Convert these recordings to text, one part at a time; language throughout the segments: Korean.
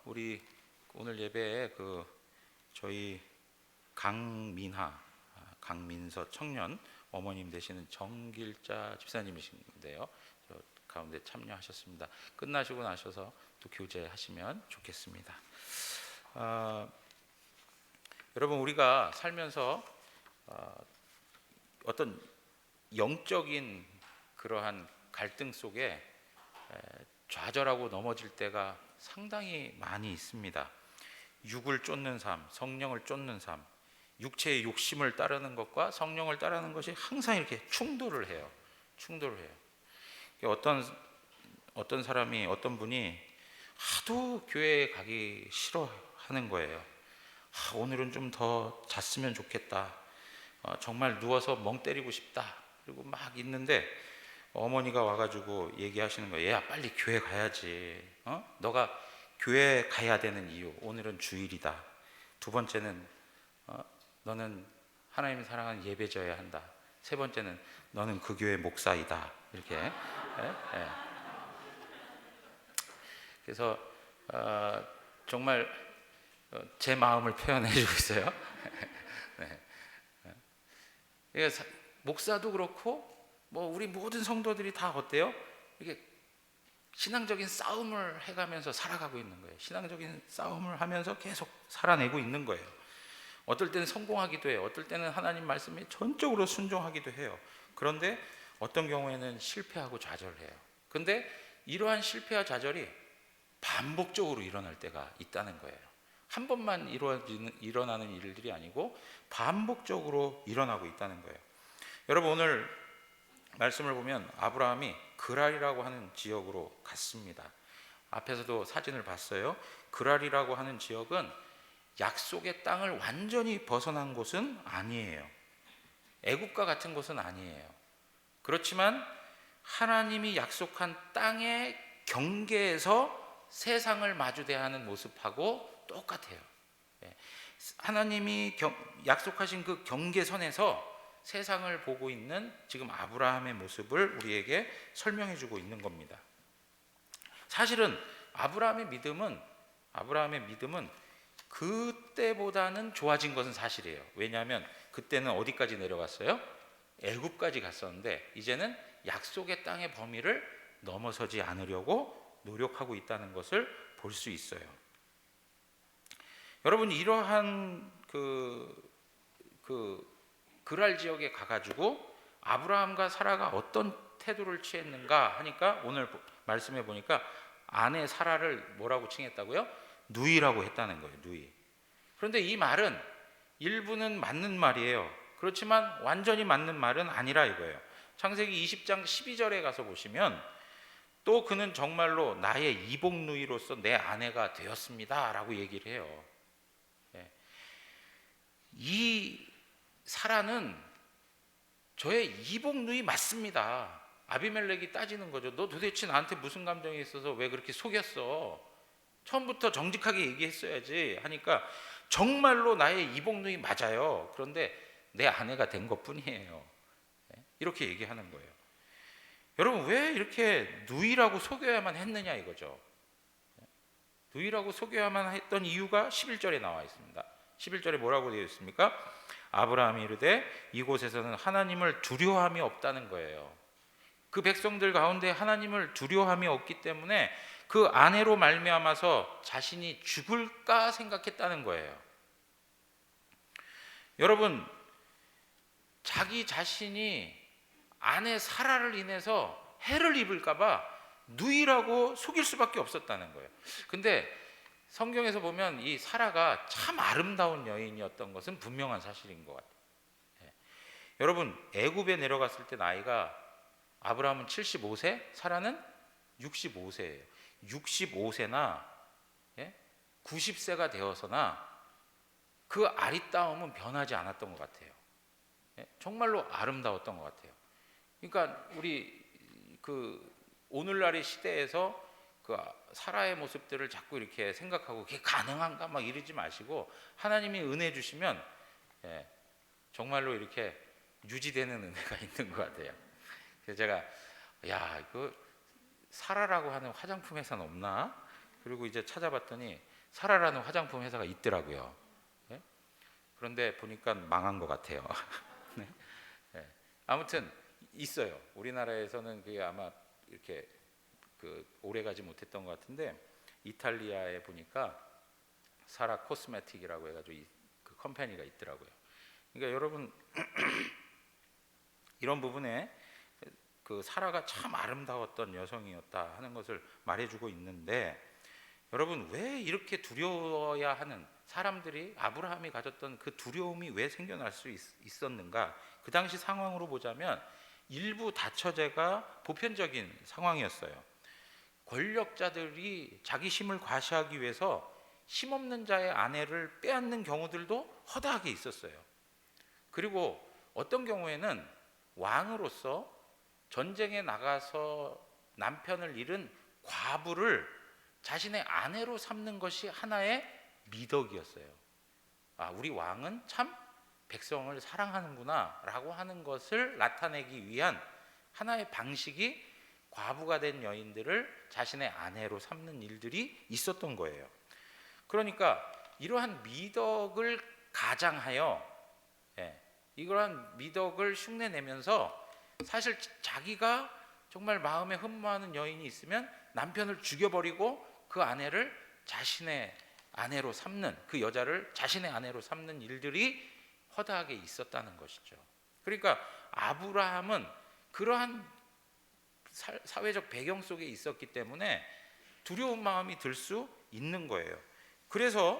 우리 오늘 예배에 저희 강민서 청년 어머님 되시는 정길자 집사님이신데요. 저 가운데 참여하셨습니다. 끝나시고 나셔서 또 교제하시면 좋겠습니다. 여러분, 우리가 살면서 어떤 영적인 그러한 갈등 속에 좌절하고 넘어질 때가 상당히 많이 있습니다. 육을 쫓는 삶, 성령을 쫓는 삶, 육체의 욕심을 따르는 것과 성령을 따르는 것이 항상 이렇게 충돌을 해요. 어떤 사람이, 어떤 분이 하도 교회에 가기 싫어하는 거예요. 오늘은 좀 더 잤으면 좋겠다. 정말 누워서 멍 때리고 싶다. 그리고 막 있는데 어머니가 와가지고 얘기하시는 거예요. 얘야, 빨리 교회 가야지. 너가 교회 가야 되는 이유, 오늘은 주일이다. 두 번째는 너는 하나님이 사랑하는 예배져야 한다. 세 번째는 너는 그 교회 목사이다. 이렇게. 예? 그래서 정말 제 마음을 표현해주고 있어요. 네. 목사도 그렇고 우리 모든 성도들이 다 어때요? 이게 신앙적인 싸움을 해가면서 살아가고 있는 거예요. 신앙적인 싸움을 하면서 계속 살아내고 있는 거예요. 어떨 때는 성공하기도 해요. 어떨 때는 하나님 말씀에 전적으로 순종하기도 해요. 그런데 어떤 경우에는 실패하고 좌절해요. 그런데 이러한 실패와 좌절이 반복적으로 일어날 때가 있다는 거예요. 한 번만 일어나는 일들이 아니고 반복적으로 일어나고 있다는 거예요. 여러분, 오늘 말씀을 보면 아브라함이 그랄이라고 하는 지역으로 갔습니다. 앞에서도 사진을 봤어요. 그랄이라고 하는 지역은 약속의 땅을 완전히 벗어난 곳은 아니에요. 애국과 같은 곳은 아니에요. 그렇지만 하나님이 약속한 땅의 경계에서 세상을 마주대하는 모습하고 똑같아요. 하나님이 약속하신 그 경계선에서 세상을 보고 있는 지금 아브라함의 모습을 우리에게 설명해 주고 있는 겁니다. 사실은 아브라함의 믿음은 그때보다는 좋아진 것은 사실이에요. 왜냐하면 그때는 어디까지 내려갔어요? 애굽까지 갔었는데 이제는 약속의 땅의 범위를 넘어서지 않으려고 노력하고 있다는 것을 볼 수 있어요. 여러분, 이러한 그랄 지역에 가가지고 아브라함과 사라가 어떤 태도를 취했는가 하니까 오늘 말씀해 보니까 아내 사라를 뭐라고 칭했다고요? 누이라고 했다는 거예요. 누이. 그런데 이 말은 일부는 맞는 말이에요. 그렇지만 완전히 맞는 말은 아니라 이거예요. 창세기 20장 12절에 가서 보시면 또 그는 정말로 나의 이복 누이로서 내 아내가 되었습니다 라고 얘기를 해요. 이 사라는 저의 이복 누이 맞습니다. 아비멜렉이 따지는 거죠. 너 도대체 나한테 무슨 감정이 있어서 왜 그렇게 속였어? 처음부터 정직하게 얘기했어야지 하니까 정말로 나의 이복 누이 맞아요. 그런데 내 아내가 된 것뿐이에요. 이렇게 얘기하는 거예요. 여러분, 왜 이렇게 누이라고 속여야만 했느냐 이거죠. 누이라고 속여야만 했던 이유가 11절에 나와 있습니다. 11절에 뭐라고 되어 있습니까? 아브라함이 이르되 이곳에서는 하나님을 두려워함이 없다는 거예요. 그 백성들 가운데 하나님을 두려워함이 없기 때문에 그 아내로 말미암아서 자신이 죽을까 생각했다는 거예요. 여러분, 자기 자신이 아내 사라를 인해서 해를 입을까 봐 누이라고 속일 수밖에 없었다는 거예요. 근데 성경에서 보면 이 사라가 참 아름다운 여인이었던 것은 분명한 사실인 것 같아요. 여러분, 애굽에 내려갔을 때 나이가 아브라함은 75세, 사라는 65세예요. 65세나 90세가 되어서나 그 아리따움은 변하지 않았던 것 같아요. 정말로 아름다웠던 것 같아요. 그러니까 우리 오늘날의 시대에서 사라의 모습들을 자꾸 이렇게 생각하고 그게 가능한가 막 이러지 마시고 하나님이 은혜 주시면 정말로 이렇게 유지되는 은혜가 있는 것 같아요. 그래서 제가 이거 사라라고 하는 화장품 회사는 없나? 그리고 이제 찾아봤더니 사라라는 화장품 회사가 있더라고요. 예? 그런데 보니까 망한 것 같아요. 네? 예. 아무튼 있어요. 우리나라에서는 그게 아마 이렇게 오래 가지 못했던 것 같은데, 이탈리아에 보니까 사라 코스메틱이라고 해가지고 그 컴퍼니가 있더라고요. 그러니까 여러분 이런 부분에 그 사라가 참 아름다웠던 여성이었다 하는 것을 말해주고 있는데, 여러분 왜 이렇게 두려워야 하는, 사람들이 아브라함이 가졌던 그 두려움이 왜 생겨날 수 있었는가? 그 당시 상황으로 보자면 일부 다처제가 보편적인 상황이었어요. 권력자들이 자기 힘을 과시하기 위해서 힘없는 자의 아내를 빼앗는 경우들도 허다하게 있었어요. 그리고 어떤 경우에는 왕으로서 전쟁에 나가서 남편을 잃은 과부를 자신의 아내로 삼는 것이 하나의 미덕이었어요. 아, 우리 왕은 참 백성을 사랑하는구나 라고 하는 것을 나타내기 위한 하나의 방식이 과부가 된 여인들을 자신의 아내로 삼는 일들이 있었던 거예요. 그러니까 이러한 미덕을 가장하여, 이러한 미덕을 흉내내면서 사실 자기가 정말 마음에 흠모하는 여인이 있으면 남편을 죽여버리고 그 아내를 자신의 아내로 삼는, 그 여자를 자신의 아내로 삼는 일들이 허다하게 있었다는 것이죠. 그러니까 아브라함은 그러한 사회적 배경 속에 있었기 때문에 두려운 마음이 들 수 있는 거예요. 그래서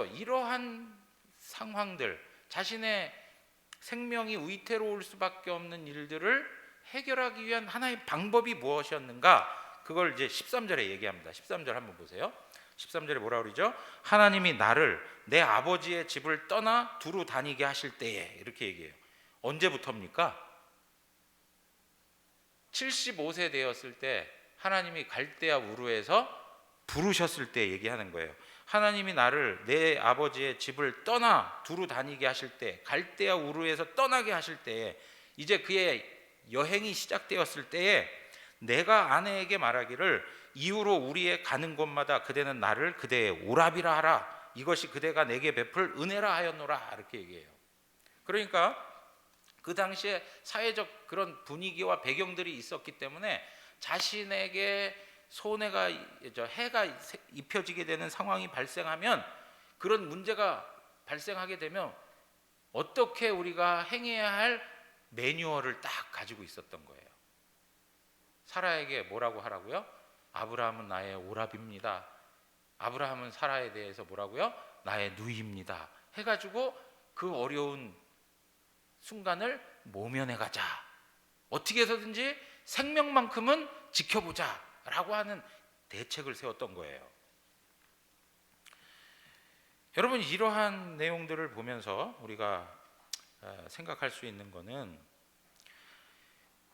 이러한 상황들, 자신의 생명이 위태로울 수밖에 없는 일들을 해결하기 위한 하나의 방법이 무엇이었는가? 그걸 이제 13절에 얘기합니다. 13절 한번 보세요. 13절에 뭐라 그러죠? 하나님이 나를 내 아버지의 집을 떠나 두루 다니게 하실 때에, 이렇게 얘기해요. 언제부터입니까? 75세 되었을 때 하나님이 갈대아 우르에서 부르셨을 때 얘기하는 거예요. 하나님이 나를 내 아버지의 집을 떠나 두루 다니게 하실 때, 갈대아 우르에서 떠나게 하실 때에, 이제 그의 여행이 시작되었을 때에 내가 아내에게 말하기를 이후로 우리의 가는 곳마다 그대는 나를 그대의 오라비라 하라. 이것이 그대가 내게 베풀 은혜라 하였노라. 이렇게 얘기해요. 그러니까 그 당시에 사회적 그런 분위기와 배경들이 있었기 때문에 자신에게 해가 입혀지게 되는 상황이 발생하면, 그런 문제가 발생하게 되면 어떻게 우리가 행해야 할 매뉴얼을 딱 가지고 있었던 거예요. 사라에게 뭐라고 하라고요? 아브라함은 나의 오라비입니다. 아브라함은 사라에 대해서 뭐라고요? 나의 누이입니다. 해가지고 그 어려운 순간을 모면해 가자. 어떻게 해서든지 생명만큼은 지켜보자 라고 하는 대책을 세웠던 거예요. 여러분, 이러한 내용들을 보면서 우리가 생각할 수 있는 것은,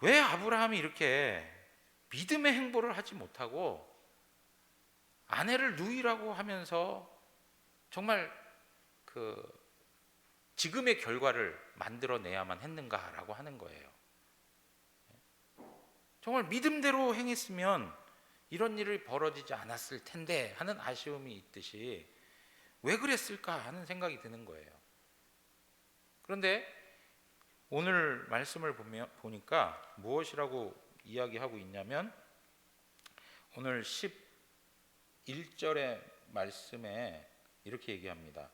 왜 아브라함이 이렇게 믿음의 행보를 하지 못하고 아내를 누이라고 하면서 정말 지금의 결과를 만들어내야만 했는가라고 하는 거예요. 정말 믿음대로 행했으면 이런 일이 벌어지지 않았을 텐데 하는 아쉬움이 있듯이 왜 그랬을까 하는 생각이 드는 거예요. 그런데 오늘 말씀을 보니까 무엇이라고 이야기하고 있냐면, 오늘 11절의 말씀에 이렇게 얘기합니다.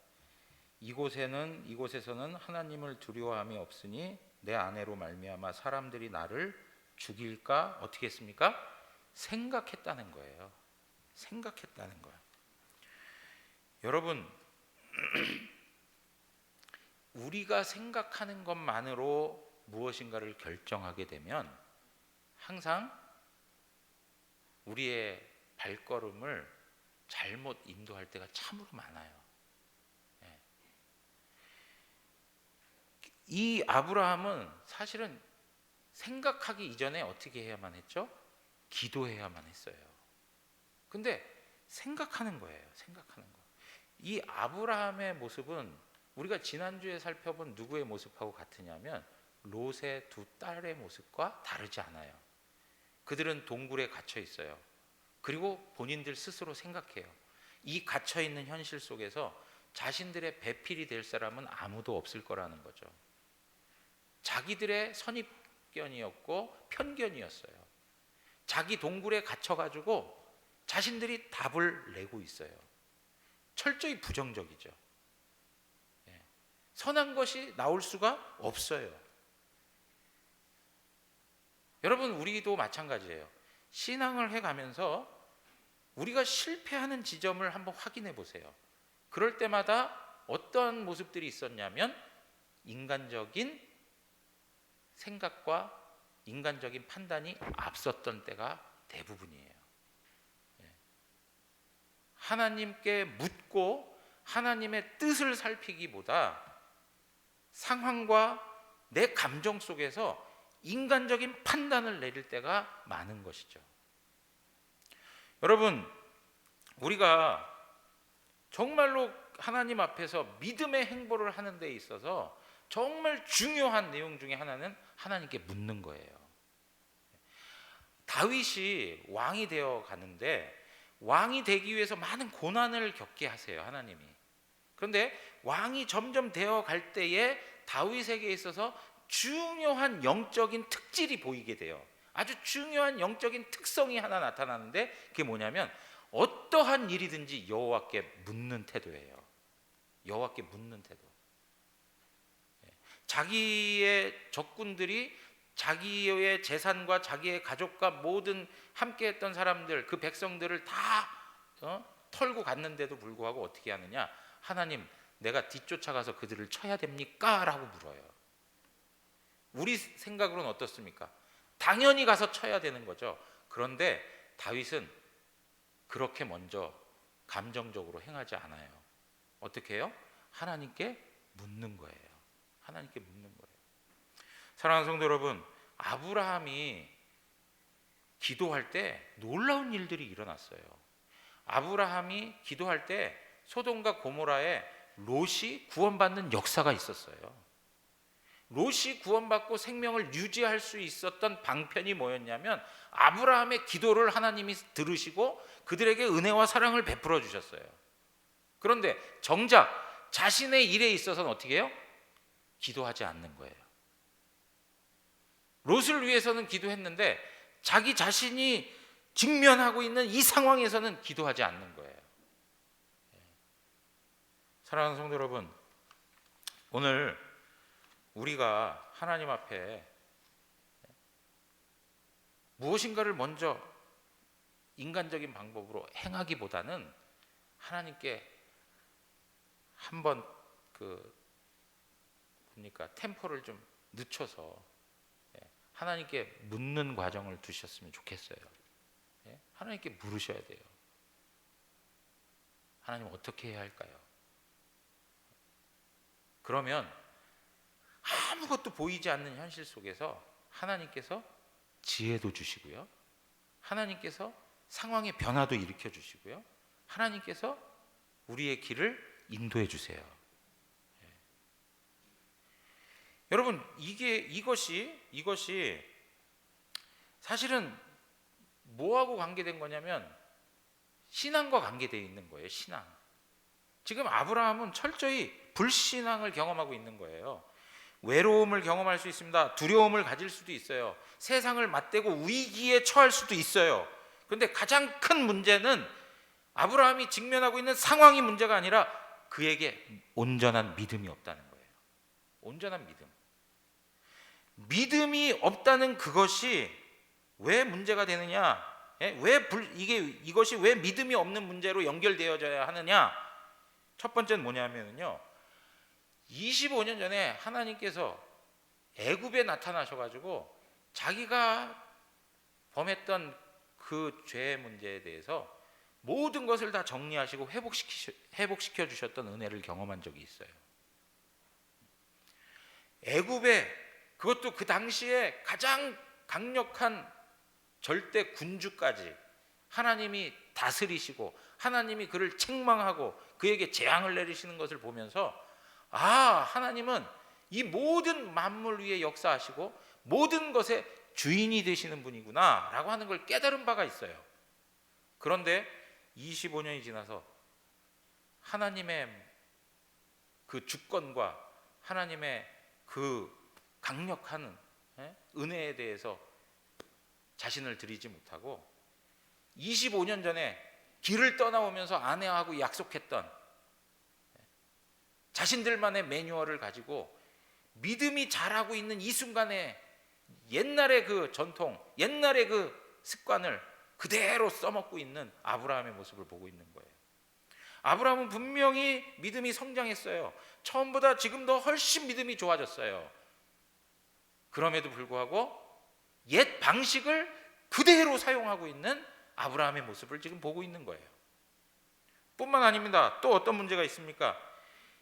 이곳에서는 하나님을 두려워함이 없으니 내 아내로 말미암아 사람들이 나를 죽일까 어떻게 했습니까? 생각했다는 거예요. 생각했다는 거예요. 여러분, 우리가 생각하는 것만으로 무엇인가를 결정하게 되면 항상 우리의 발걸음을 잘못 인도할 때가 참으로 많아요. 이 아브라함은 사실은 생각하기 이전에 어떻게 해야만 했죠? 기도해야만 했어요. 근데 생각하는 거예요. 생각하는 거. 이 아브라함의 모습은 우리가 지난주에 살펴본 누구의 모습하고 같으냐면 롯의 두 딸의 모습과 다르지 않아요. 그들은 동굴에 갇혀 있어요. 그리고 본인들 스스로 생각해요. 이 갇혀있는 현실 속에서 자신들의 배필이 될 사람은 아무도 없을 거라는 거죠. 자기들의 선입견이었고 편견이었어요. 자기 동굴에 갇혀가지고 자신들이 답을 내고 있어요. 철저히 부정적이죠. 선한 것이 나올 수가 없어요. 여러분, 우리도 마찬가지예요. 신앙을 해가면서 우리가 실패하는 지점을 한번 확인해 보세요. 그럴 때마다 어떤 모습들이 있었냐면 인간적인 생각과 인간적인 판단이 앞섰던 때가 대부분이에요. 하나님께 묻고 하나님의 뜻을 살피기보다 상황과 내 감정 속에서 인간적인 판단을 내릴 때가 많은 것이죠. 여러분, 우리가 정말로 하나님 앞에서 믿음의 행보를 하는 데 있어서 정말 중요한 내용 중에 하나는 하나님께 묻는 거예요. 다윗이 왕이 되어 가는데 왕이 되기 위해서 많은 고난을 겪게 하세요, 하나님이. 그런데 왕이 점점 되어 갈 때에 다윗에게 있어서 중요한 영적인 특질이 보이게 돼요. 아주 중요한 영적인 특성이 하나 나타나는데 그게 뭐냐면 어떠한 일이든지 여호와께 묻는 태도예요. 여호와께 묻는 태도. 자기의 적군들이 자기의 재산과 자기의 가족과 모든 함께했던 사람들, 그 백성들을 다 털고 갔는데도 불구하고 어떻게 하느냐? 하나님, 내가 뒤쫓아가서 그들을 쳐야 됩니까? 라고 물어요. 우리 생각으로는 어떻습니까? 당연히 가서 쳐야 되는 거죠. 그런데 다윗은 그렇게 먼저 감정적으로 행하지 않아요. 어떻게 해요? 하나님께 묻는 거예요. 하나님께 묻는 거예요. 사랑하는 성도 여러분, 아브라함이 기도할 때 놀라운 일들이 일어났어요. 아브라함이 기도할 때 소돔과 고모라에 롯이 구원받는 역사가 있었어요. 롯이 구원받고 생명을 유지할 수 있었던 방편이 뭐였냐면 아브라함의 기도를 하나님이 들으시고 그들에게 은혜와 사랑을 베풀어 주셨어요. 그런데 정작 자신의 일에 있어서는 어떻게 해요? 기도하지 않는 거예요. 롯을 위해서는 기도했는데 자기 자신이 직면하고 있는 이 상황에서는 기도하지 않는 거예요. 사랑하는 성도 여러분, 오늘 우리가 하나님 앞에 무엇인가를 먼저 인간적인 방법으로 행하기보다는 하나님께 한번 템포를 좀 늦춰서 하나님께 묻는 과정을 두셨으면 좋겠어요. 하나님께 물으셔야 돼요. 하나님, 어떻게 해야 할까요? 그러면 아무것도 보이지 않는 현실 속에서 하나님께서 지혜도 주시고요, 하나님께서 상황의 변화도 일으켜 주시고요, 하나님께서 우리의 길을 인도해 주세요. 여러분, 이것이 사실은 뭐하고 관계된 거냐면 신앙과 관계되어 있는 거예요. 신앙. 지금 아브라함은 철저히 불신앙을 경험하고 있는 거예요. 외로움을 경험할 수 있습니다. 두려움을 가질 수도 있어요. 세상을 맞대고 위기에 처할 수도 있어요. 그런데 가장 큰 문제는 아브라함이 직면하고 있는 상황이 문제가 아니라 그에게 온전한 믿음이 없다는 거예요. 온전한 믿음. 믿음이 없다는 그것이 왜 문제가 되느냐? 이것이 왜 믿음이 없는 문제로 연결되어져야 하느냐? 첫 번째는 뭐냐면요, 25년 전에 하나님께서 애굽에 나타나셔가지고 자기가 범했던 그 죄의 문제에 대해서 모든 것을 다 정리하시고 회복시켜 주셨던 은혜를 경험한 적이 있어요. 애굽에, 그것도 그 당시에 가장 강력한 절대 군주까지 하나님이 다스리시고 하나님이 그를 책망하고 그에게 재앙을 내리시는 것을 보면서 하나님은 이 모든 만물 위에 역사하시고 모든 것의 주인이 되시는 분이구나 라고 하는 걸 깨달은 바가 있어요. 그런데 25년이 지나서 하나님의 그 주권과 하나님의 그 강력한 은혜에 대해서 자신을 드리지 못하고 25년 전에 길을 떠나오면서 아내하고 약속했던 자신들만의 매뉴얼을 가지고 믿음이 자라고 있는 이 순간에 옛날의 그 전통, 옛날의 그 습관을 그대로 써먹고 있는 아브라함의 모습을 보고 있는 거예요. 아브라함은 분명히 믿음이 성장했어요. 처음보다 지금 더 훨씬 믿음이 좋아졌어요. 그럼에도 불구하고 옛 방식을 그대로 사용하고 있는 아브라함의 모습을 지금 보고 있는 거예요. 뿐만 아닙니다. 또 어떤 문제가 있습니까?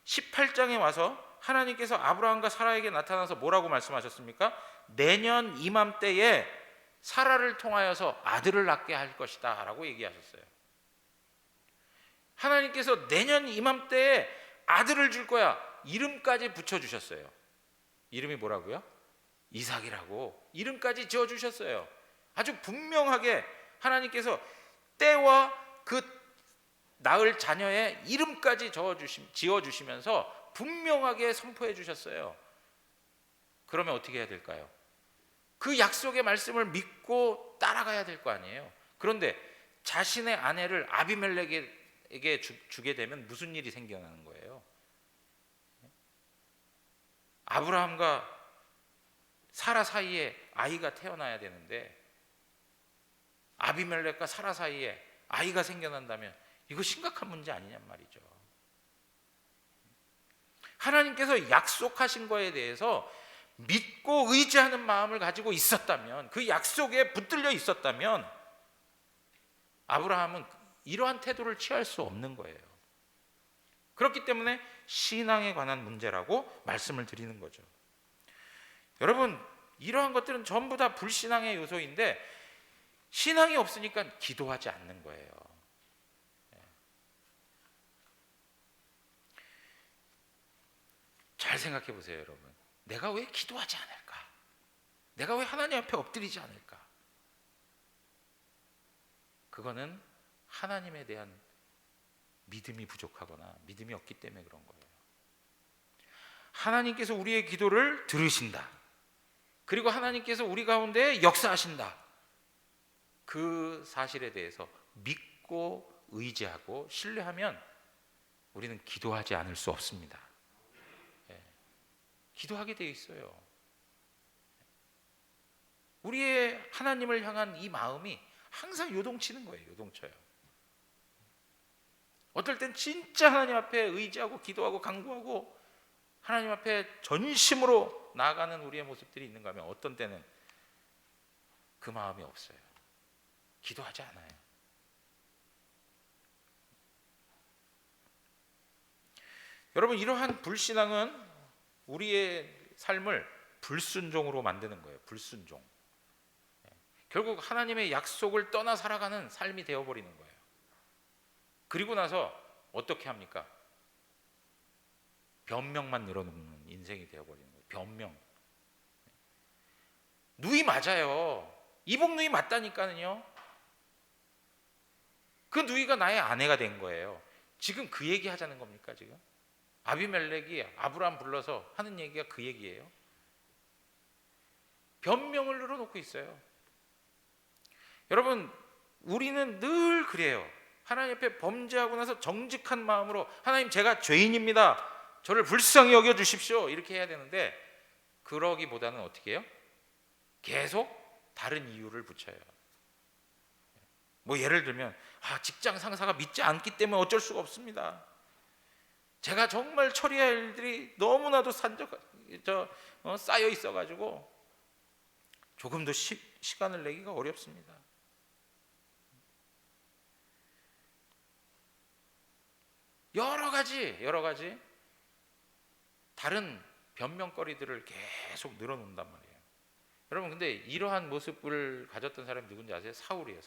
18장에 와서 하나님께서 아브라함과 사라에게 나타나서 뭐라고 말씀하셨습니까? 내년 이맘때에 사라를 통하여서 아들을 낳게 할 것이다 라고 얘기하셨어요. 하나님께서 내년 이맘때에 아들을 줄 거야, 이름까지 붙여주셨어요. 이름이 뭐라고요? 이삭이라고 이름까지 지어주셨어요. 아주 분명하게 하나님께서 때와 그 낳을 자녀의 이름까지 지어주시면서 분명하게 선포해 주셨어요. 그러면 어떻게 해야 될까요? 그 약속의 말씀을 믿고 따라가야 될 거 아니에요. 그런데 자신의 아내를 아비멜렉에게 주게 되면 무슨 일이 생겨나는 거예요? 아브라함과 사라 사이에 아이가 태어나야 되는데 아비멜렉과 사라 사이에 아이가 생겨난다면 이거 심각한 문제 아니냔 말이죠. 하나님께서 약속하신 거에 대해서 믿고 의지하는 마음을 가지고 있었다면, 그 약속에 붙들려 있었다면 아브라함은 이러한 태도를 취할 수 없는 거예요. 그렇기 때문에 신앙에 관한 문제라고 말씀을 드리는 거죠. 여러분, 이러한 것들은 전부 다 불신앙의 요소인데 신앙이 없으니까 기도하지 않는 거예요. 잘 생각해 보세요, 여러분. 내가 왜 기도하지 않을까? 내가 왜 하나님 앞에 엎드리지 않을까? 그거는 하나님에 대한 믿음이 부족하거나 믿음이 없기 때문에 그런 거예요. 하나님께서 우리의 기도를 들으신다. 그리고 하나님께서 우리 가운데 역사하신다. 그 사실에 대해서 믿고 의지하고 신뢰하면 우리는 기도하지 않을 수 없습니다. 기도하게 되어 있어요. 우리의 하나님을 향한 이 마음이 항상 요동치는 거예요. 요동쳐요. 어떨 땐 진짜 하나님 앞에 의지하고 기도하고 간구하고 하나님 앞에 전심으로 나아가는 우리의 모습들이 있는가 하면 어떤 때는 그 마음이 없어요. 기도하지 않아요. 여러분, 이러한 불신앙은 우리의 삶을 불순종으로 만드는 거예요. 불순종. 결국 하나님의 약속을 떠나 살아가는 삶이 되어버리는 거예요. 그리고 나서 어떻게 합니까? 변명만 늘어놓는 인생이 되어버리는 거예요. 변명. 누이 맞아요. 이복 누이 맞다니까요. 그 누이가 나의 아내가 된 거예요. 지금 그 얘기 하자는 겁니까, 지금? 아비멜렉이 아브라함 불러서 하는 얘기가 그 얘기예요. 변명을 늘어놓고 있어요. 여러분, 우리는 늘 그래요. 하나님 앞에 범죄하고 나서 정직한 마음으로 하나님, 제가 죄인입니다. 저를 불쌍히 여겨주십시오. 이렇게 해야 되는데 그러기보다는 어떻게 해요? 계속 다른 이유를 붙여요. 뭐 예를 들면 직장 상사가 믿지 않기 때문에 어쩔 수가 없습니다. 제가 정말 처리할 일들이 너무나도 쌓여 있어가지고 조금 더 시간을 내기가 어렵습니다. 여러 가지 다른 변명거리들을 계속 늘어놓는단 말이에요. 여러분, 근데 이러한 모습을 가졌던 사람이 누군지 아세요? 사울이에요.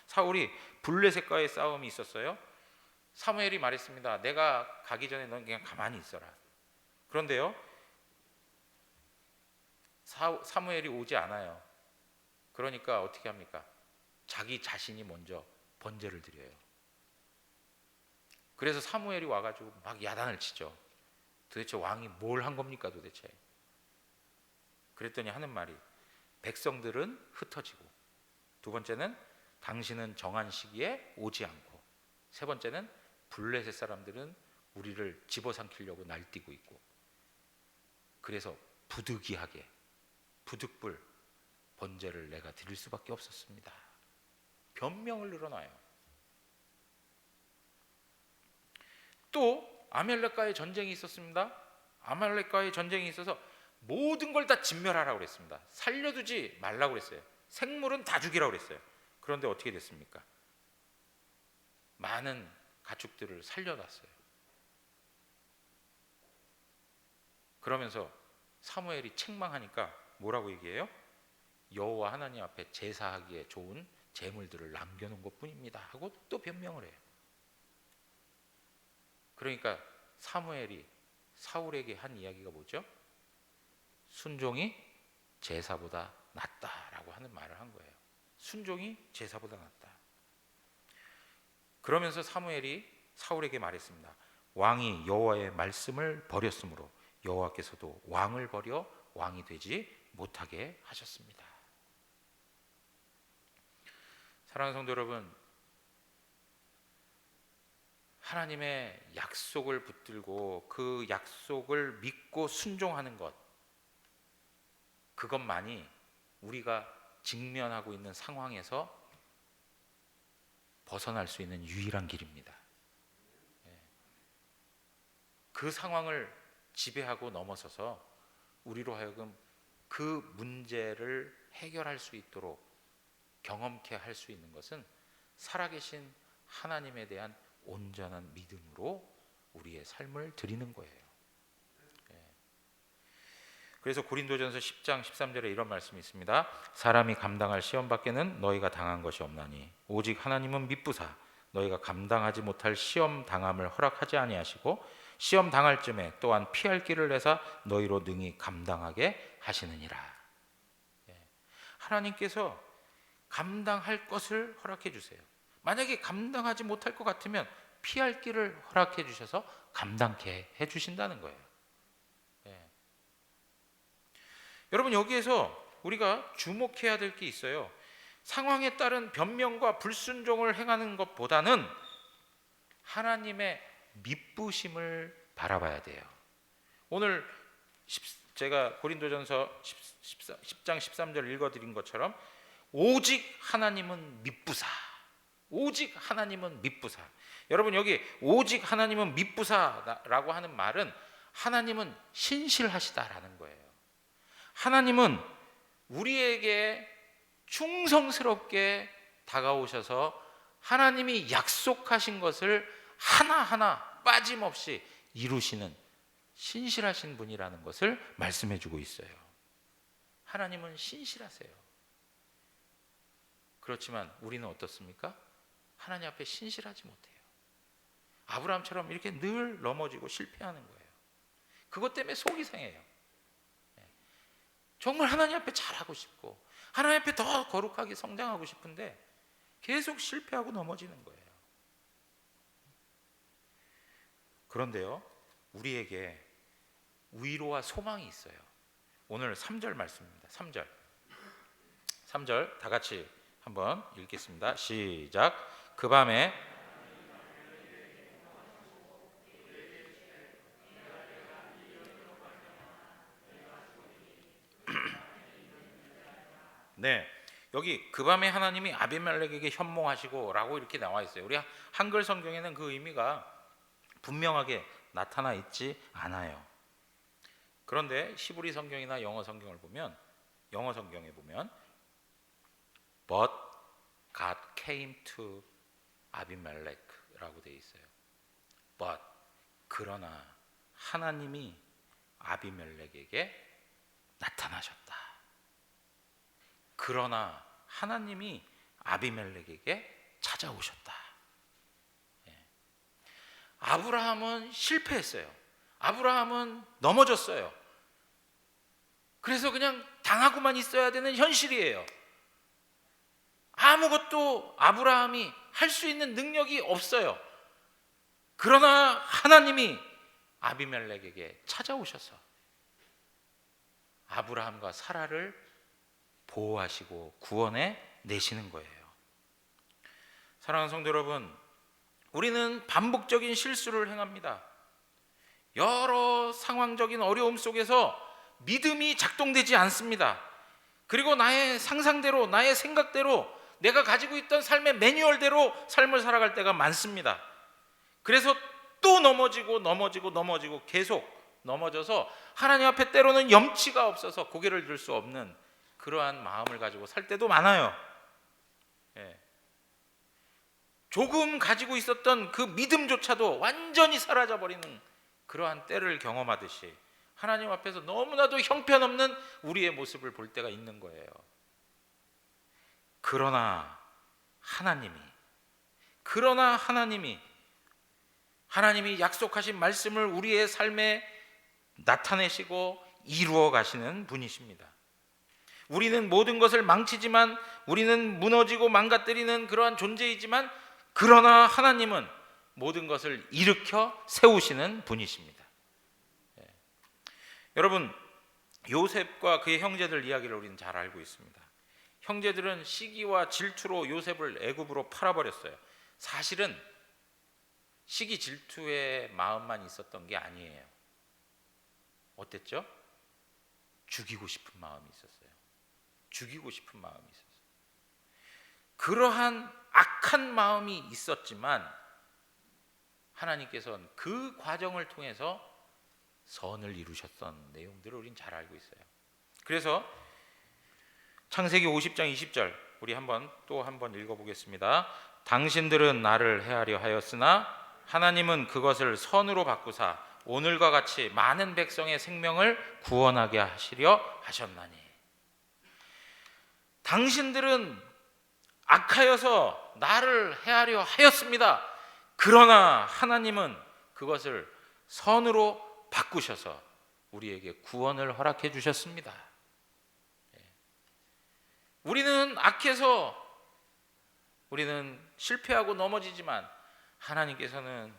사울이 블레셋과의 싸움이 있었어요. 사무엘이 말했습니다. 내가 가기 전에 넌 그냥 가만히 있어라. 그런데요, 사무엘이 오지 않아요. 그러니까 어떻게 합니까? 자기 자신이 먼저 번제를 드려요. 그래서 사무엘이 와가지고 막 야단을 치죠. 도대체 왕이 뭘 한 겁니까 도대체? 그랬더니 하는 말이, 백성들은 흩어지고, 두 번째는 당신은 정한 시기에 오지 않고, 세 번째는 블레셋 사람들은 우리를 집어삼키려고 날뛰고 있고, 그래서 부득이하게 부득불 번제를 내가 드릴 수밖에 없었습니다. 변명을 늘어놔요. 또 아말렉과의 전쟁이 있었습니다. 아말렉과의 전쟁이 있어서 모든 걸 다 진멸하라고 그랬습니다. 살려두지 말라고 그랬어요. 생물은 다 죽이라고 그랬어요. 그런데 어떻게 됐습니까? 많은 가축들을 살려놨어요. 그러면서 사무엘이 책망하니까 뭐라고 얘기해요? 여호와 하나님 앞에 제사하기에 좋은 제물들을 남겨놓은 것뿐입니다 하고 또 변명을 해요. 그러니까 사무엘이 사울에게 한 이야기가 뭐죠? 순종이 제사보다 낫다라고 하는 말을 한 거예요. 순종이 제사보다 낫다. 그러면서 사무엘이 사울에게 말했습니다. 왕이 여호와의 말씀을 버렸으므로 여호와께서도 왕을 버려 왕이 되지 못하게 하셨습니다. 사랑하는 성도 여러분, 하나님의 약속을 붙들고 그 약속을 믿고 순종하는 것, 그것만이 우리가 직면하고 있는 상황에서 벗어날 수 있는 유일한 길입니다. 그 상황을 지배하고 넘어서서 우리로 하여금 그 문제를 해결할 수 있도록 경험케 할 수 있는 것은 살아계신 하나님에 대한 온전한 믿음으로 우리의 삶을 드리는 거예요. 그래서 고린도전서 10장 13절에 이런 말씀이 있습니다. 사람이 감당할 시험 밖에는 너희가 당한 것이 없나니 오직 하나님은 미쁘사 너희가 감당하지 못할 시험 당함을 허락하지 아니하시고 시험 당할 쯤에 또한 피할 길을 내사 너희로 능히 감당하게 하시느니라. 하나님께서 감당할 것을 허락해 주세요. 만약에 감당하지 못할 것 같으면 피할 길을 허락해 주셔서 감당케 해 주신다는 거예요. 여러분, 여기에서 우리가 주목해야 될 게 있어요. 상황에 따른 변명과 불순종을 행하는 것보다는 하나님의 미쁘심을 바라봐야 돼요. 오늘 제가 고린도전서 10장 13절 읽어드린 것처럼 오직 하나님은 미쁘사, 오직 하나님은 미쁘사. 여러분, 여기 오직 하나님은 미쁘사라고 하는 말은 하나님은 신실하시다라는 거예요. 하나님은 우리에게 충성스럽게 다가오셔서 하나님이 약속하신 것을 하나하나 빠짐없이 이루시는 신실하신 분이라는 것을 말씀해 주고 있어요. 하나님은 신실하세요. 그렇지만 우리는 어떻습니까? 하나님 앞에 신실하지 못해요. 아브라함처럼 이렇게 늘 넘어지고 실패하는 거예요. 그것 때문에 속이 상해요. 정말 하나님 앞에 잘하고 싶고 하나님 앞에 더 거룩하게 성장하고 싶은데 계속 실패하고 넘어지는 거예요. 그런데요, 우리에게 위로와 소망이 있어요. 오늘 3절 말씀입니다. 3절 다 같이 한번 읽겠습니다. 시작. 그 밤에 네, 여기 그 밤에 하나님이 아비멜렉에게 현몽하시고 라고 이렇게 나와 있어요. 우리 한글 성경에는 그 의미가 분명하게 나타나 있지 않아요. 그런데 히브리 성경이나 영어 성경을 보면, 영어 성경에 보면 But God came to 아비멜렉라고 되어 있어요. But, 그러나 하나님이 아비멜렉에게 나타나셨다. 그러나 하나님이 아비멜렉에게 찾아오셨다. 아브라함은 실패했어요. 아브라함은 넘어졌어요. 그래서 그냥 당하고만 있어야 되는 현실이에요. 아무것도 아브라함이 할 수 있는 능력이 없어요. 그러나 하나님이 아비멜렉에게 찾아오셔서 아브라함과 사라를 보호하시고 구원해 내시는 거예요. 사랑하는 성도 여러분, 우리는 반복적인 실수를 행합니다. 여러 상황적인 어려움 속에서 믿음이 작동되지 않습니다. 그리고 나의 상상대로, 나의 생각대로, 내가 가지고 있던 삶의 매뉴얼대로 삶을 살아갈 때가 많습니다. 그래서 또 넘어지고 계속 넘어져서 하나님 앞에 때로는 염치가 없어서 고개를 들 수 없는 그러한 마음을 가지고 살 때도 많아요. 조금 가지고 있었던 그 믿음조차도 완전히 사라져버리는 그러한 때를 경험하듯이 하나님 앞에서 너무나도 형편없는 우리의 모습을 볼 때가 있는 거예요. 그러나 하나님이 약속하신 말씀을 우리의 삶에 나타내시고 이루어 가시는 분이십니다. 우리는 모든 것을 망치지만, 우리는 무너지고 망가뜨리는 그러한 존재이지만, 그러나 하나님은 모든 것을 일으켜 세우시는 분이십니다. 여러분, 요셉과 그의 형제들 이야기를 우리는 잘 알고 있습니다. 형제들은 시기와 질투로 요셉을 애굽으로 팔아버렸어요. 사실은 시기 질투의 마음만 있었던 게 아니에요. 어땠죠? 죽이고 싶은 마음이 있었어요. 그러한 악한 마음이 있었지만 하나님께서는 그 과정을 통해서 선을 이루셨던 내용들을 우린 잘 알고 있어요. 그래서 창세기 50장 20절 우리 또 한번 읽어보겠습니다. 당신들은 나를 해하려 하였으나 하나님은 그것을 선으로 바꾸사 오늘과 같이 많은 백성의 생명을 구원하게 하시려 하셨나니. 당신들은 악하여서 나를 해하려 하였습니다. 그러나 하나님은 그것을 선으로 바꾸셔서 우리에게 구원을 허락해 주셨습니다. 우리는 악해서 우리는 실패하고 넘어지지만 하나님께서는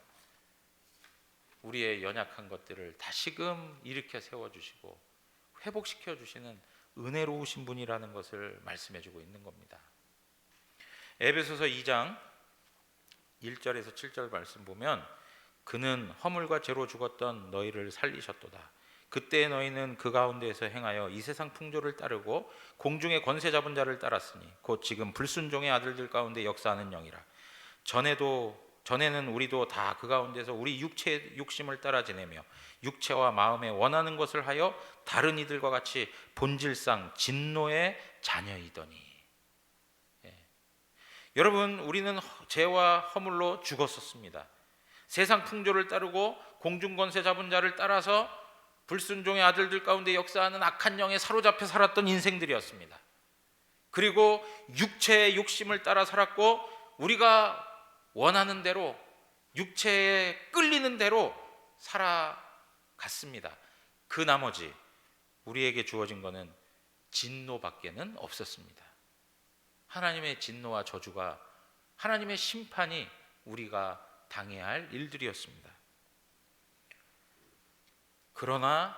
우리의 연약한 것들을 다시금 일으켜 세워주시고 회복시켜 주시는 은혜로우신 분이라는 것을 말씀해 주고 있는 겁니다. 에베소서 2장 1절에서 7절 말씀 보면 그는 허물과 죄로 죽었던 너희를 살리셨도다. 그때 너희는 그 가운데에서 행하여 이 세상 풍조를 따르고 공중의 권세 잡은 자를 따랐으니 곧 지금 불순종의 아들들 가운데 역사하는 영이라. 전에는 우리도 다 그 가운데서 우리 육체의 욕심을 따라 지내며 육체와 마음에 원하는 것을 하여 다른 이들과 같이 본질상 진노의 자녀이더니. 여러분, 우리는 죄와 허물로 죽었었습니다. 세상 풍조를 따르고 공중 권세 잡은 자를 따라서 불순종의 아들들 가운데 역사하는 악한 영에 사로잡혀 살았던 인생들이었습니다. 그리고 육체의 욕심을 따라 살았고 우리가 원하는 대로 육체에 끌리는 대로 살아갔습니다. 그 나머지 우리에게 주어진 것은 진노밖에는 없었습니다. 하나님의 진노와 저주가, 하나님의 심판이 우리가 당해야 할 일들이었습니다. 그러나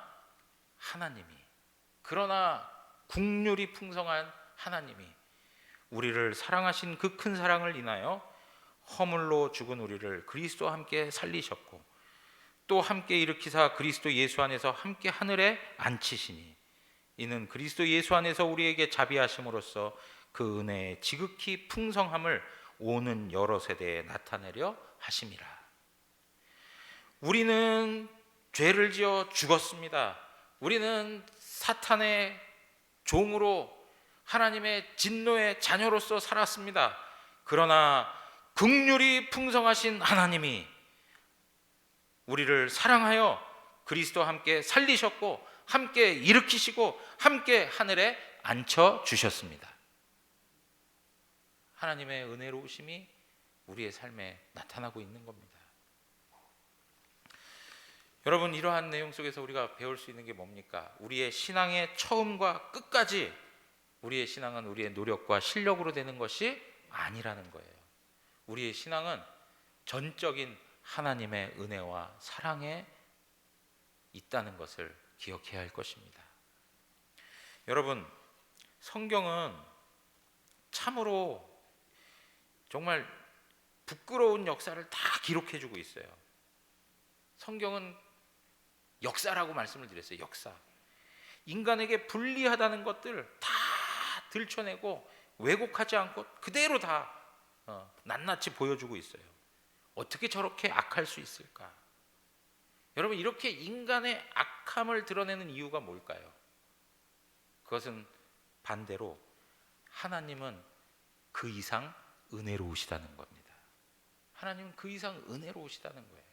국률이 풍성한 하나님이 우리를 사랑하신 그 큰 사랑을 인하여 허물로 죽은 우리를 그리스도와 함께 살리셨고 또 함께 일으키사 그리스도 예수 안에서 함께 하늘에 앉히시니 이는 그리스도 예수 안에서 우리에게 자비하심으로써 그 은혜의 지극히 풍성함을 오는 여러 세대에 나타내려 하심이라. 우리는 죄를 지어 죽었습니다. 우리는 사탄의 종으로 하나님의 진노의 자녀로서 살았습니다. 그러나 긍휼이 풍성하신 하나님이 우리를 사랑하여 그리스도와 함께 살리셨고 함께 일으키시고 함께 하늘에 앉혀주셨습니다. 하나님의 은혜로우심이 우리의 삶에 나타나고 있는 겁니다. 여러분, 이러한 내용 속에서 우리가 배울 수 있는 게 뭡니까? 우리의 신앙의 처음과 끝까지 우리의 신앙은 우리의 노력과 실력으로 되는 것이 아니라는 거예요. 우리의 신앙은 전적인 하나님의 은혜와 사랑에 있다는 것을 기억해야 할 것입니다. 여러분, 성경은 참으로 정말 부끄러운 역사를 다 기록해 주고 있어요. 성경은 역사라고 말씀을 드렸어요. 역사. 인간에게 불리하다는 것들 다 들춰내고 왜곡하지 않고 그대로 다 낱낱이 보여주고 있어요. 어떻게 저렇게 악할 수 있을까? 여러분, 이렇게 인간의 악함을 드러내는 이유가 뭘까요? 그것은 반대로 하나님은 그 이상 은혜로우시다는 겁니다. 하나님은 그 이상 은혜로우시다는 거예요.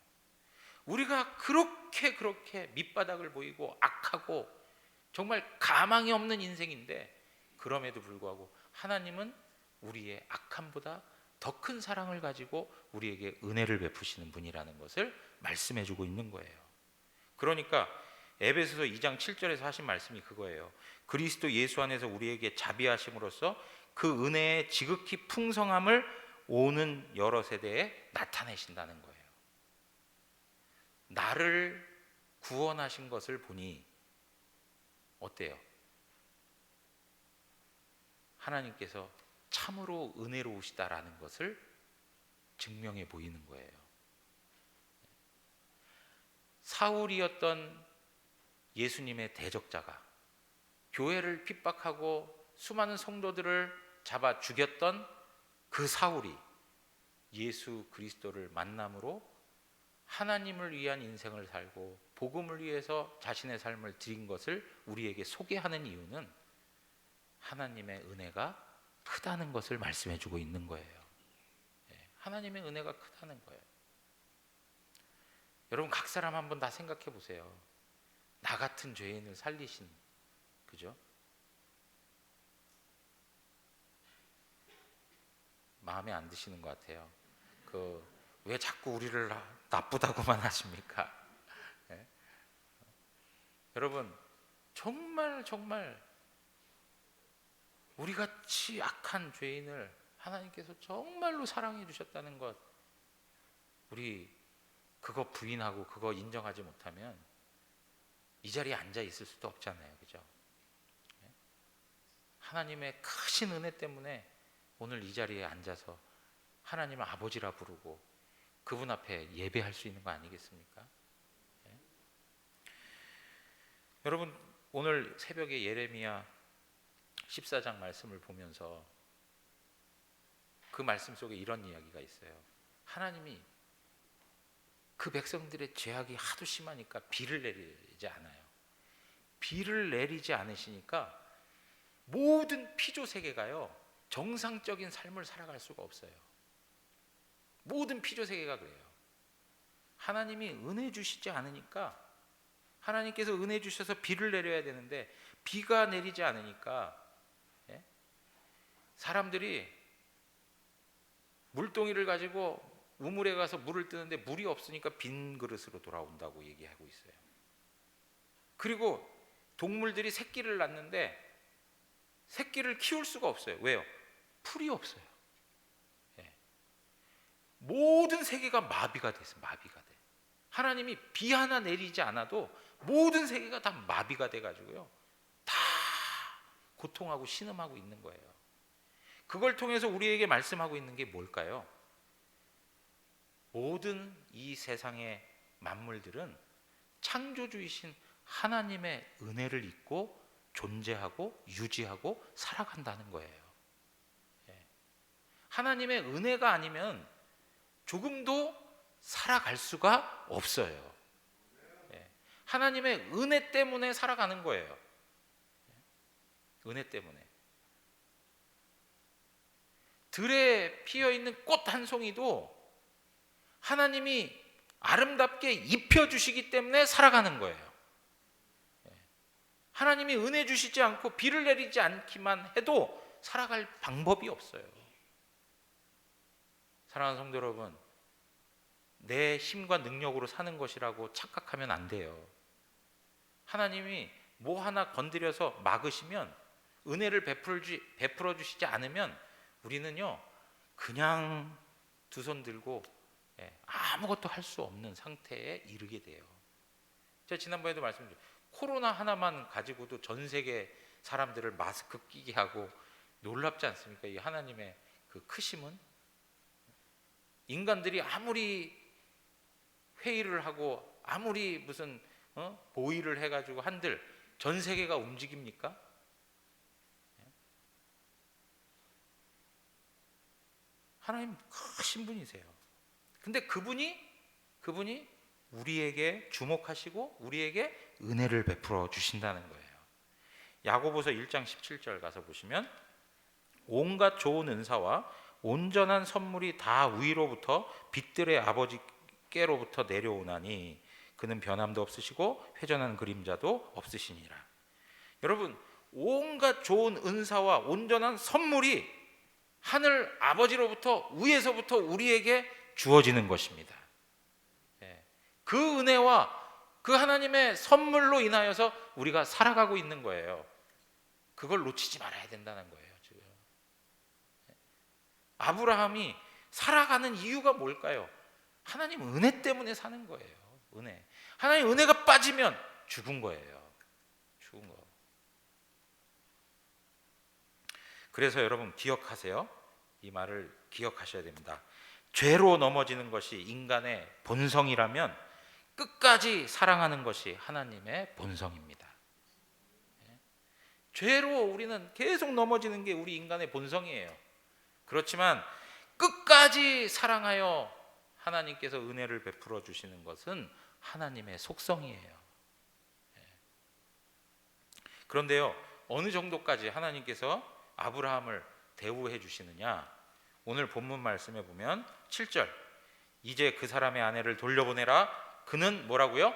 우리가 그렇게 밑바닥을 보이고 악하고 정말 가망이 없는 인생인데, 그럼에도 불구하고 하나님은 우리의 악함보다 더 큰 사랑을 가지고 우리에게 은혜를 베푸시는 분이라는 것을 말씀해 주고 있는 거예요. 그러니까 에베소서 2장 7절에서 하신 말씀이 그거예요. 그리스도 예수 안에서 우리에게 자비하심으로써 그 은혜의 지극히 풍성함을 오는 여러 세대에 나타내신다는 거예요. 나를 구원하신 것을 보니 어때요? 하나님께서 참으로 은혜로우시다라는 것을 증명해 보이는 거예요. 사울이었던 예수님의 대적자가, 교회를 핍박하고 수많은 성도들을 잡아 죽였던 그 사울이 예수 그리스도를 만남으로 하나님을 위한 인생을 살고 복음을 위해서 자신의 삶을 드린 것을 우리에게 소개하는 이유는 하나님의 은혜가 크다는 것을 말씀해 주고 있는 거예요. 하나님의 은혜가 크다는 거예요. 여러분, 각 사람 한번 다 생각해 보세요. 나 같은 죄인을 살리신, 그죠? 마음에 안 드시는 것 같아요. 왜 자꾸 우리를 나쁘다고만 하십니까? 네? 여러분, 정말 우리같이 악한 죄인을 하나님께서 정말로 사랑해 주셨다는 것, 우리 그거 부인하고 그거 인정하지 못하면 이 자리에 앉아 있을 수도 없잖아요. 그죠? 하나님의 크신 은혜 때문에 오늘 이 자리에 앉아서 하나님을 아버지라 부르고 그분 앞에 예배할 수 있는 거 아니겠습니까? 여러분, 오늘 새벽에 예레미야 14장 말씀을 보면서 그 말씀 속에 이런 이야기가 있어요. 하나님이 그 백성들의 죄악이 하도 심하니까 비를 내리지 않아요. 비를 내리지 않으시니까 모든 피조 세계가요, 정상적인 삶을 살아갈 수가 없어요. 모든 피조 세계가 그래요. 하나님이 은혜 주시지 않으니까, 하나님께서 은혜 주셔서 비를 내려야 되는데 비가 내리지 않으니까 사람들이 물동이를 가지고 우물에 가서 물을 뜨는데 물이 없으니까 빈 그릇으로 돌아온다고 얘기하고 있어요. 그리고 동물들이 새끼를 낳는데 새끼를 키울 수가 없어요. 왜요? 풀이 없어요. 모든 세계가 마비가 됐어요. 마비가 돼. 하나님이 비 하나 내리지 않아도 모든 세계가 다 마비가 돼가지고요, 다 고통하고 신음하고 있는 거예요. 그걸 통해서 우리에게 말씀하고 있는 게 뭘까요? 모든 이 세상의 만물들은 창조주이신 하나님의 은혜를 잊고 존재하고 유지하고 살아간다는 거예요. 하나님의 은혜가 아니면 조금도 살아갈 수가 없어요. 하나님의 은혜 때문에 살아가는 거예요. 은혜 때문에. 들에 피어있는 꽃 한 송이도 하나님이 아름답게 입혀주시기 때문에 살아가는 거예요. 하나님이 은혜 주시지 않고 비를 내리지 않기만 해도 살아갈 방법이 없어요. 사랑하는 성도 여러분, 내 힘과 능력으로 사는 것이라고 착각하면 안 돼요. 하나님이 뭐 하나 건드려서 막으시면, 은혜를 베풀어 주시지 않으면 우리는요, 그냥 두 손 들고 아무것도 할 수 없는 상태에 이르게 돼요. 제가 지난번에도 말씀드렸죠. 코로나 하나만 가지고도 전 세계 사람들을 마스크 끼게 하고 놀랍지 않습니까? 이 하나님의 그 크심은. 인간들이 아무리 회의를 하고 아무리 무슨 보위를 해가지고 한들 전 세계가 움직입니까? 하나님 크신 분이세요. 근데 그분이 우리에게 주목하시고 우리에게 은혜를 베풀어 주신다는 거예요. 야고보서 1장 17절 가서 보시면 온갖 좋은 은사와 온전한 선물이 다 위로부터 빛들의 아버지께로부터 내려오나니 그는 변함도 없으시고 회전한 그림자도 없으시니라. 여러분, 온갖 좋은 은사와 온전한 선물이 하늘 아버지로부터 위에서부터 우리에게 주어지는 것입니다. 그 은혜와 그 하나님의 선물로 인하여서 우리가 살아가고 있는 거예요. 그걸 놓치지 말아야 된다는 거예요. 지금 아브라함이 살아가는 이유가 뭘까요? 하나님 은혜 때문에 사는 거예요. 은혜. 하나님 은혜가 빠지면 죽은 거예요. 죽은 거. 그래서 여러분 기억하세요. 이 말을 기억하셔야 됩니다. 죄로 넘어지는 것이 인간의 본성이라면 끝까지 사랑하는 것이 하나님의 본성입니다. 죄로 우리는 계속 넘어지는 게 우리 인간의 본성이에요. 그렇지만 끝까지 사랑하여 하나님께서 은혜를 베풀어 주시는 것은 하나님의 속성이에요. 그런데요, 어느 정도까지 하나님께서 아브라함을 대우해 주시느냐? 오늘 본문 말씀에 보면 7절, 이제 그 사람의 아내를 돌려보내라. 그는 뭐라고요?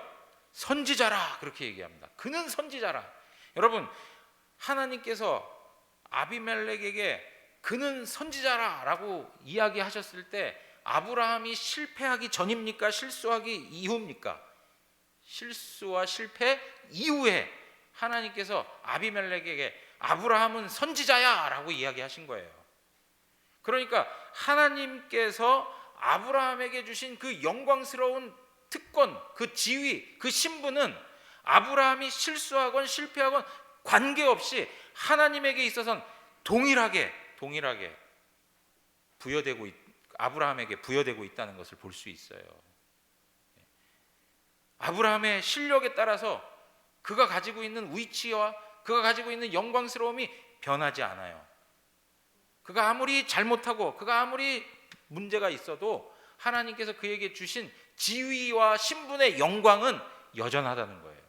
선지자라. 그렇게 얘기합니다. 그는 선지자라. 여러분, 하나님께서 아비멜렉에게 그는 선지자라 라고 이야기하셨을 때 아브라함이 실패하기 전입니까? 실수하기 이후입니까? 실수와 실패 이후에 하나님께서 아비멜렉에게 아브라함은 선지자야 라고 이야기하신 거예요. 그러니까 하나님께서 아브라함에게 주신 그 영광스러운 특권, 그 지위, 그 신분은 아브라함이 실수하건 실패하건 관계없이 하나님에게 있어서는 동일하게 아브라함에게 부여되고 있다는 것을 볼 수 있어요. 아브라함의 실력에 따라서 그가 가지고 있는 위치와 그가 가지고 있는 영광스러움이 변하지 않아요. 그가 아무리 잘못하고 그가 아무리 문제가 있어도 하나님께서 그에게 주신 지위와 신분의 영광은 여전하다는 거예요.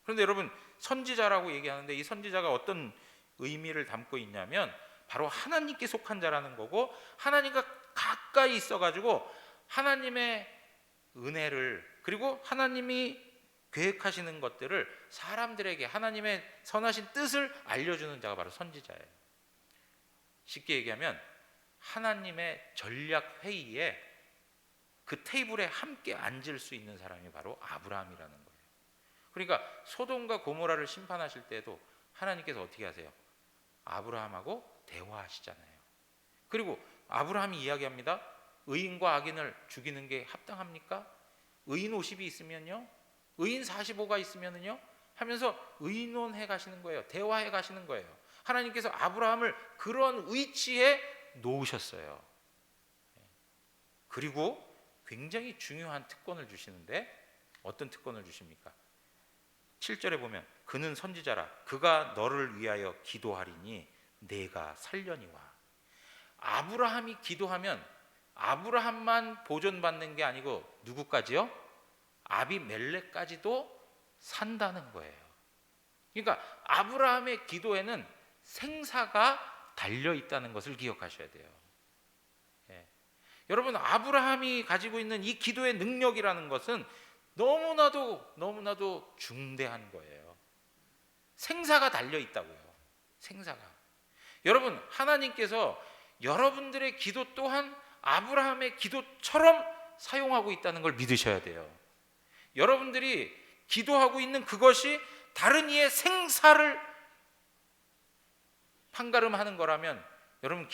그런데 여러분, 선지자라고 얘기하는데 이 선지자가 어떤 의미를 담고 있냐면 바로 하나님께 속한 자라는 거고, 하나님과 가까이 있어가지고 하나님의 은혜를, 그리고 하나님이 계획하시는 것들을 사람들에게 하나님의 선하신 뜻을 알려주는 자가 바로 선지자예요. 쉽게 얘기하면 하나님의 전략 회의에 그 테이블에 함께 앉을 수 있는 사람이 바로 아브라함이라는 거예요. 그러니까 소돔과 고모라를 심판하실 때도 하나님께서 어떻게 하세요? 아브라함하고 대화하시잖아요. 그리고 아브라함이 이야기합니다. 의인과 악인을 죽이는 게 합당합니까? 의인 50이 있으면요, 의인 45가 있으면요 하면서 의논해 가시는 거예요. 대화해 가시는 거예요. 하나님께서 아브라함을 그런 위치에 놓으셨어요. 그리고 굉장히 중요한 특권을 주시는데 어떤 특권을 주십니까? 7절에 보면 그는 선지자라. 그가 너를 위하여 기도하리니 내가 살려니와. 아브라함이 기도하면 아브라함만 보존받는 게 아니고 누구까지요? 아비멜렉까지도 산다는 거예요. 그러니까 아브라함의 기도에는 생사가 달려 있다는 것을 기억하셔야 돼요. 여러분, 아브라함이 가지고 있는 이 기도의 능력이라는 것은 너무나도 중대한 거예요. 생사가 달려 있다고요. 생사가. 여러분, 하나님께서 여러분들의 기도 또한 아브라함의 기도처럼 사용하고 있다는 걸 믿으셔야 돼요. 여러분들이 기도하고 있는 그것이 다른 이의 생사를 판가름하는 거라면 여러분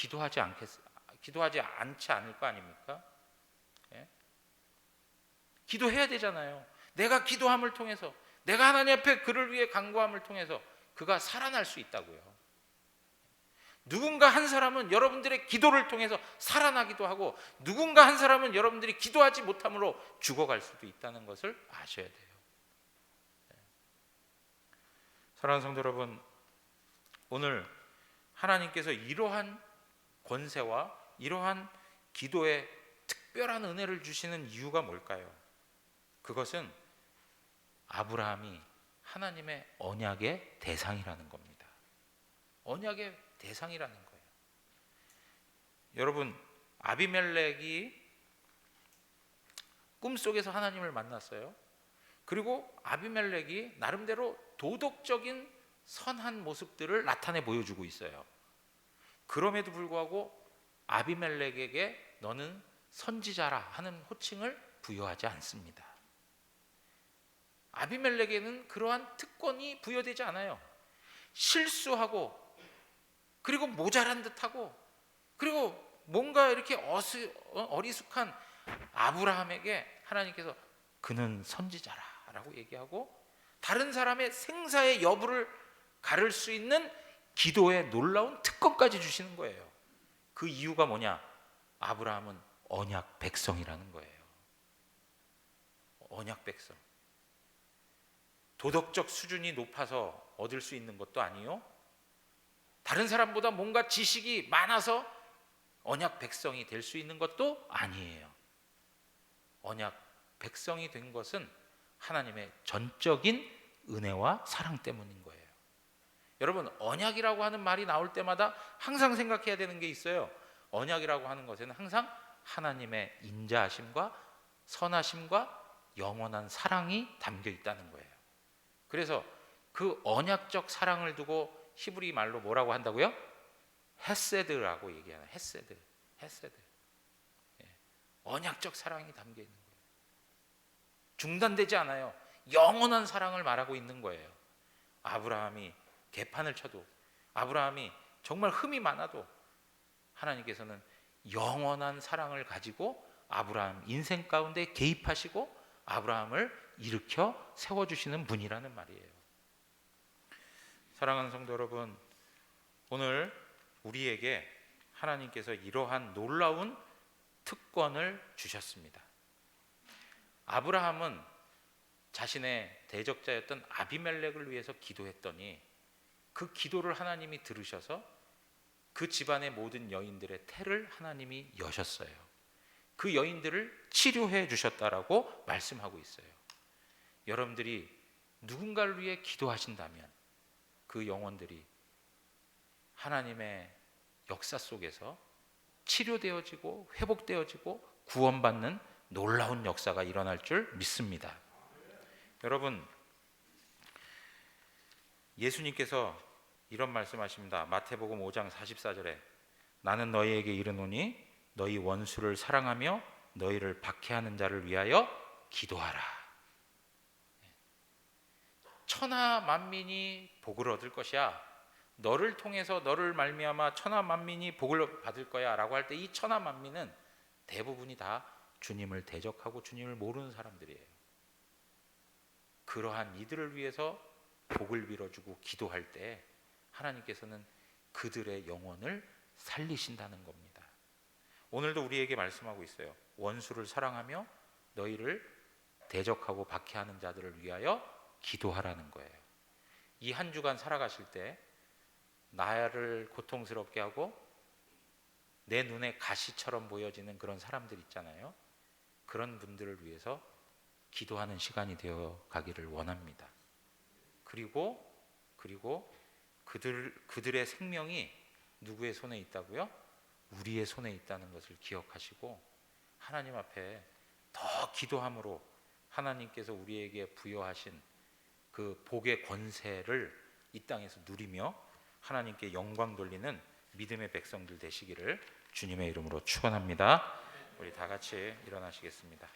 기도하지 않지 않을 거 아닙니까? 예? 기도해야 되잖아요. 내가 기도함을 통해서, 내가 하나님 앞에 그를 위해 간구함을 통해서 그가 살아날 수 있다고요. 누군가 한 사람은 여러분들의 기도를 통해서 살아나기도 하고, 누군가 한 사람은 여러분들이 기도하지 못함으로 죽어갈 수도 있다는 것을 아셔야 돼요. 사랑하는 성도 여러분, 오늘 하나님께서 이러한 권세와 이러한 기도에 특별한 은혜를 주시는 이유가 뭘까요? 그것은 아브라함이 하나님의 언약의 대상이라는 겁니다. 언약의 대상이라는 거예요. 여러분, 아비멜렉이 꿈속에서 하나님을 만났어요. 그리고 아비멜렉이 나름대로 도덕적인 선한 모습들을 나타내 보여주고 있어요. 그럼에도 불구하고 아비멜렉에게 너는 선지자라 하는 호칭을 부여하지 않습니다. 아비멜렉에게는 그러한 특권이 부여되지 않아요. 실수하고, 그리고 모자란 듯하고, 그리고 뭔가 이렇게 어리숙한 아브라함에게 하나님께서 그는 선지자라 라고 얘기하고, 다른 사람의 생사의 여부를 가를 수 있는 기도의 놀라운 특권까지 주시는 거예요. 그 이유가 뭐냐? 아브라함은 언약 백성이라는 거예요. 언약 백성. 도덕적 수준이 높아서 얻을 수 있는 것도 아니요, 다른 사람보다 뭔가 지식이 많아서 언약 백성이 될 수 있는 것도 아니에요. 언약 백성이 된 것은 하나님의 전적인 은혜와 사랑 때문인 거예요. 여러분, 언약이라고 하는 말이 나올 때마다 항상 생각해야 되는 게 있어요. 언약이라고 하는 것에는 항상 하나님의 인자하심과 선하심과 영원한 사랑이 담겨 있다는 거예요. 그래서 그 언약적 사랑을 두고 히브리 말로 뭐라고 한다고요? 헤세드라고 얘기하는, 헤세드. 언약적 사랑이 담겨 있는 거예요. 중단되지 않아요. 영원한 사랑을 말하고 있는 거예요. 아브라함이 개판을 쳐도, 아브라함이 정말 흠이 많아도 하나님께서는 영원한 사랑을 가지고 아브라함 인생 가운데 개입하시고 아브라함을 일으켜 세워주시는 분이라는 말이에요. 사랑하는 성도 여러분, 오늘 우리에게 하나님께서 이러한 놀라운 특권을 주셨습니다. 아브라함은 자신의 대적자였던 아비멜렉을 위해서 기도했더니 그 기도를 하나님이 들으셔서 그 집안의 모든 여인들의 태를 하나님이 여셨어요. 그 여인들을 치료해 주셨다라고 말씀하고 있어요. 여러분들이 누군가를 위해 기도하신다면 그 영혼들이 하나님의 역사 속에서 치료되어지고 회복되어지고 구원받는 놀라운 역사가 일어날 줄 믿습니다. 여러분, 예수님께서 이런 말씀하십니다. 마태복음 5장 44절에 나는 너희에게 이르노니 너희 원수를 사랑하며 너희를 박해하는 자를 위하여 기도하라. 천하 만민이 복을 얻을 것이야. 너를 통해서, 너를 말미암아 천하 만민이 복을 받을 거야 라고 할 때 이 천하 만민은 대부분이 다 주님을 대적하고 주님을 모르는 사람들이에요. 그러한 이들을 위해서 복을 빌어주고 기도할 때 하나님께서는 그들의 영혼을 살리신다는 겁니다. 오늘도 우리에게 말씀하고 있어요. 원수를 사랑하며 너희를 대적하고 박해하는 자들을 위하여 기도하라는 거예요. 이 한 주간 살아가실 때 나를 고통스럽게 하고 내 눈에 가시처럼 보여지는 그런 사람들 있잖아요. 그런 분들을 위해서 기도하는 시간이 되어 가기를 원합니다. 그리고 그들의 생명이 누구의 손에 있다고요? 우리의 손에 있다는 것을 기억하시고 하나님 앞에 더 기도함으로 하나님께서 우리에게 부여하신 그 복의 권세를 이 땅에서 누리며 하나님께 영광 돌리는 믿음의 백성들 되시기를 주님의 이름으로 축원합니다. 우리 다 같이 일어나시겠습니다.